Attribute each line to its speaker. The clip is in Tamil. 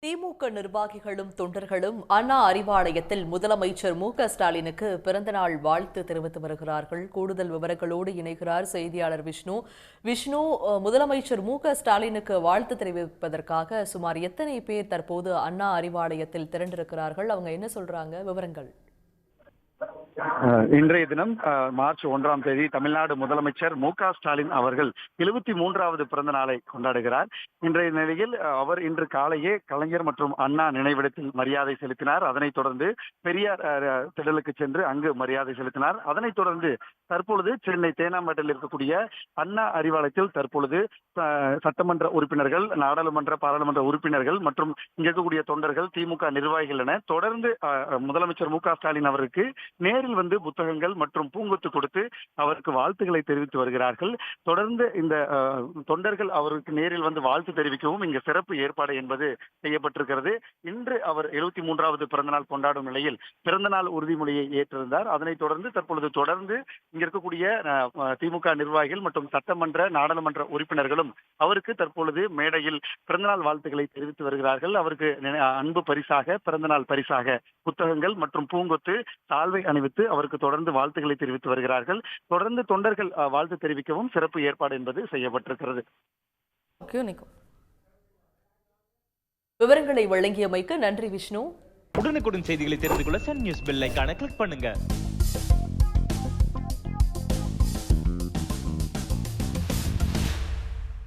Speaker 1: திமுக நிர்வாகிகளும் தொண்டர்களும் அண்ணா அறிவாலயத்தில் முதலமைச்சர் மு.க.ஸ்டாலினுக்கு பிறந்தநாள் வாழ்த்து தெரிவித்து வருகிறார்கள். கூடுதல் விவரங்களோடு இணைகிறார் செய்தியாளர் விஷ்ணு. முதலமைச்சர் மு.க.ஸ்டாலினுக்கு வாழ்த்து தெரிவிப்பதற்காக சுமார் எத்தனை பேர் தற்போது அண்ணா அறிவாலயத்தில் திரண்டிருக்கிறார்கள்? அவங்க என்ன சொல்றாங்க? விவரங்கள்.
Speaker 2: இன்றைய தினம் மார்ச் 1ஆம் தேதி தமிழ்நாடு முதலமைச்சர் மு.க.ஸ்டாலின் அவர்கள் 73வது பிறந்த நாளை கொண்டாடுகிறார். இன்றைய நிலையில் அவர் இன்று காலையே கலைஞர் மற்றும் அண்ணா நினைவிடத்தில் மரியாதை செலுத்தினார். அதனைத் தொடர்ந்து பெரியார் திடலுக்கு சென்று அங்கு மரியாதை செலுத்தினார். அதனைத் தொடர்ந்து தற்பொழுது சென்னை தேனாம்பேட்டையில் இருக்கக்கூடிய அண்ணா அறிவாலயத்தில் தற்பொழுது சட்டமன்ற உறுப்பினர்கள், நாடாளுமன்ற பாராளுமன்ற உறுப்பினர்கள் மற்றும் இங்க இருக்கக்கூடிய தொண்டர்கள், திமுக நிர்வாகிகள் என தொடர்ந்து முதலமைச்சர் மு.க.ஸ்டாலின் அவருக்கு நேரில் வந்து புத்தகங்கள் மற்றும் பூங்கொத்து கொடுத்து அவருக்கு வாழ்த்துக்களை தெரிவித்து வருகிறார்கள். தொடர்ந்து இந்த தொண்டர்கள் அவருக்கு நேரில் வந்து வாழ்த்து தெரிவிக்கவும் இங்கு சிறப்பு ஏற்பாடு என்பது செய்யப்பட்டிருக்கிறது. இன்று அவர் 73வது பிறந்தநாள் கொண்டாடும் நிலையில் பிறந்தநாள் உறுதிமொழியை ஏற்றிருந்தார். அதனைத் தொடர்ந்து இங்க இருக்கக்கூடிய திமுக நிர்வாகிகள் மற்றும் சட்டமன்ற நாடாளுமன்ற உறுப்பினர்களும் அவருக்கு தற்பொழுது மேடையில் பிறந்தநாள் வாழ்த்துக்களை தெரிவித்து வருகிறார்கள். அவருக்கு அன்பு பரிசாக, பிறந்தநாள் பரிசாக புத்தகங்கள் மற்றும் பூங்கொத்து, சால்வை அணிவித்து அவருக்கு தொடர்ந்து வாழ்த்துக்களை தெரிவித்து வருகிறார்கள். தொடர்ந்து தொண்டர்கள் வாழ்த்து தெரிவிக்கவும் சிறப்பு ஏற்பாடு என்பது செய்யப்பட்டிருக்கிறது.
Speaker 1: விவரங்களை வழங்கியமைக்கு நன்றி விஷ்ணு.
Speaker 3: உடனுக்குடன் செய்திகளை தெரிந்து கொள்ள சன் நியூஸ் பெல் ஐகானை கிளிக் பண்ணுங்க.